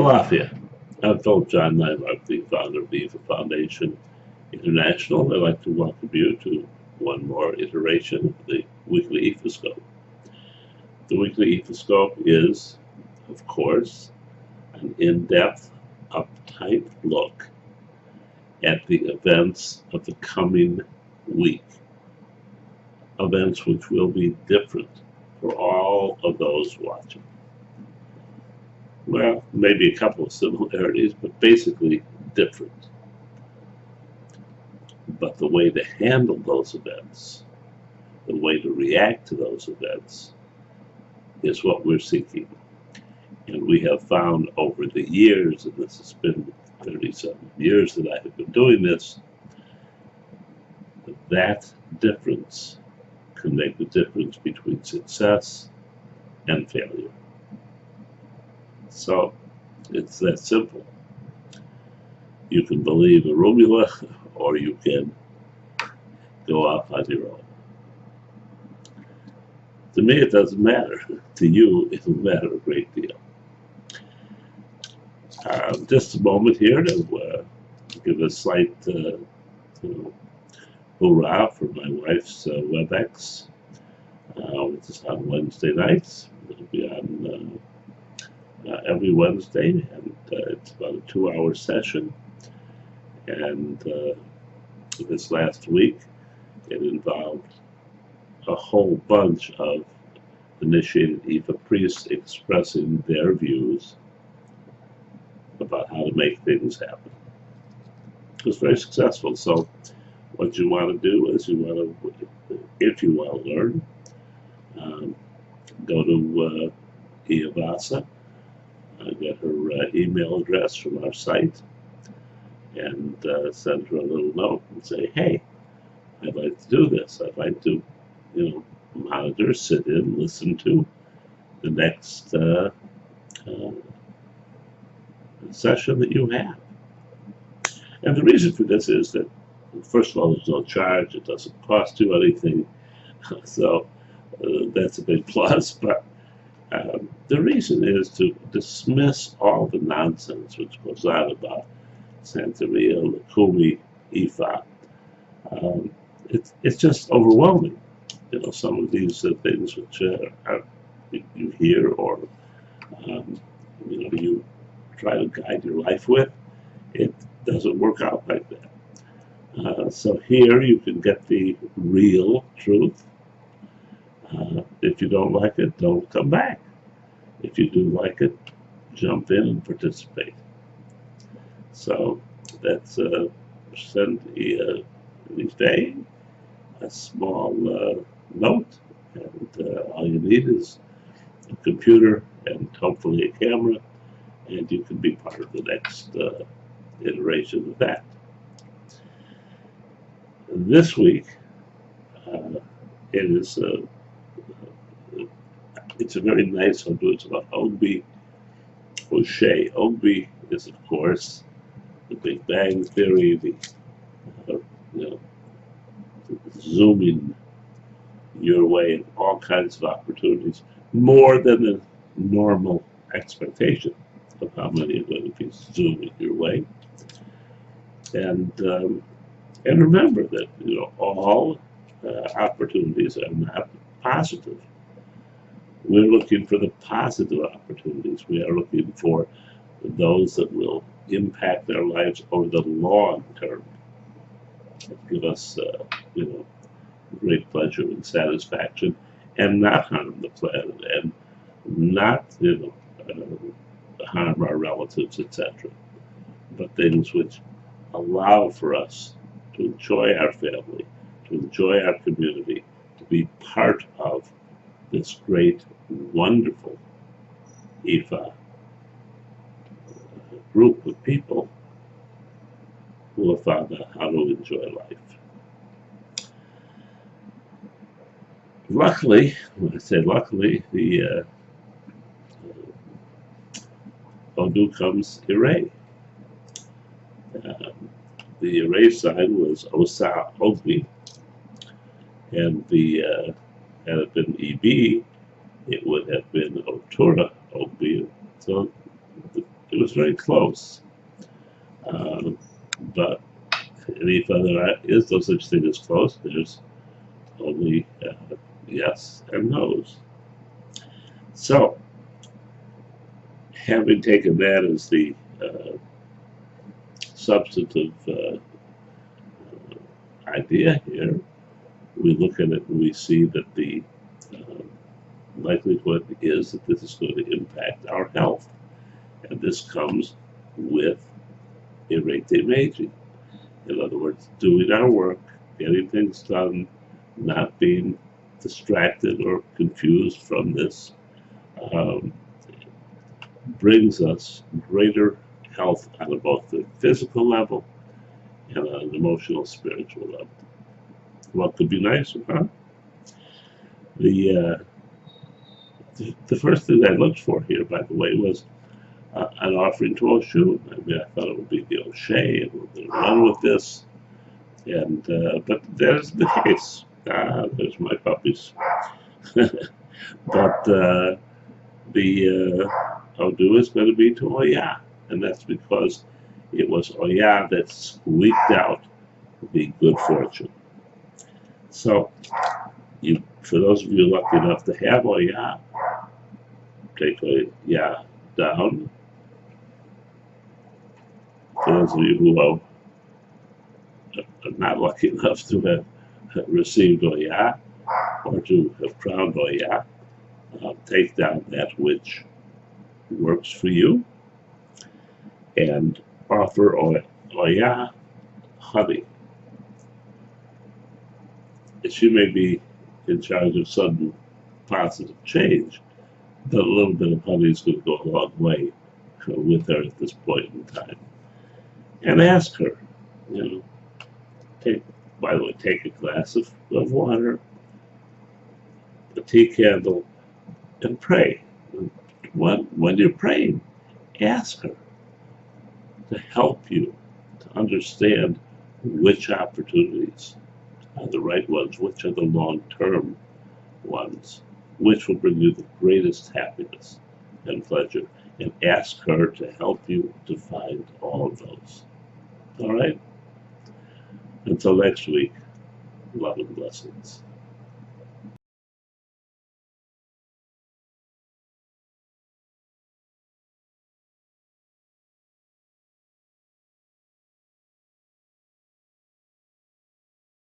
Philadelphia. I'm Philip John Neimark, the founder of the IFA Foundation International. I'd like to welcome you to one more iteration of the weekly Ifascope. The weekly Ifascope is, of course, an in-depth, uptight look at the events of the coming week. Events which will be different for all of those watching. Well, maybe a couple of similarities, but basically different. But the way to handle those events, the way to react to those events, is what we're seeking. And we have found over the years, and this has been 37 years that I have been doing this, that difference can make the difference between success and failure. So it's that simple. You can believe Orunmila, or you can go off on your own. To me, it doesn't matter. To you, it will matter a great deal. Just a moment here to give a slight hoorah for my wife's WebEx, which is on Wednesday nights. It'll be on every Wednesday, and it's about a 2-hour session. And this last week, it involved a whole bunch of initiated IFA priests expressing their views about how to make things happen. It was very successful. So what you want to do is if you want to learn, go to Ifascope, get her email address from our site, and send her a little note and say, hey, I'd like to do this. I'd like to, monitor, sit in, listen to the next session that you have. And the reason for this is that, first of all, there's no charge. It doesn't cost you anything. So that's a big plus. But the reason is to dismiss all the nonsense which goes on about Santeria, Lakumi, Ifa. It's just overwhelming. Some of these things which you hear or you try to guide your life with, it doesn't work out like that. So here you can get the real truth. If you don't like it, don't come back. If you do like it, jump in and participate. So that's send each day a small note, and all you need is a computer and hopefully a camera, and you can be part of the next iteration of that. This week, it's a very nice one. It's about Ogbi O'Shea. Ogbi is, of course, the Big Bang Theory, the zooming your way in all kinds of opportunities, more than the normal expectation of how many are going to be zooming your way. And remember that all opportunities are not positive. We're looking for the positive opportunities. We are looking for those that will impact our lives over the long term, that give us great pleasure and satisfaction, and not harm the planet, and not harm our relatives, etc. But things which allow for us to enjoy our family, to enjoy our community, to be part of this great, wonderful IFA group of people who have found out how to enjoy life. Luckily, when I say luckily, the Odu comes Ire. The Ire side was Osa Ogbi, and had it been EB, it would have been Otura Ogbi. So It was very close. But any further is no such thing as close. There's only yes and no's. So, having taken that as the substantive idea here, we look at it and we see that the likelihood is that this is going to impact our health. And this comes with irrate maging. In other words, doing our work, getting things done, not being distracted or confused from this, brings us greater health on both the physical level and on an emotional, spiritual level. What could be nicer, huh? The first thing I looked for here, by the way, was an offering to Oshun. I mean, I thought it would be the O'Shea, and we're going to run with this. And but that isn't the case. There's my puppies. But the Odu is going to be to Oya, and that's because it was Oya that squeaked out the good fortune. So, for those of you lucky enough to have Oya, take Oya down. For those of you who are not lucky enough to have received Oya or to have crowned Oya, take down that which works for you and offer Oya honey. She may be in charge of sudden positive change, but a little bit of honey is going to go a long way with her at this point in time. And ask her, by the way, take a glass of water, a tea candle, and pray. When you're praying, ask her to help you to understand which opportunities are the right ones, which are the long-term ones, which will bring you the greatest happiness and pleasure, and ask her to help you to find all of those. All right? Until next week, love and blessings.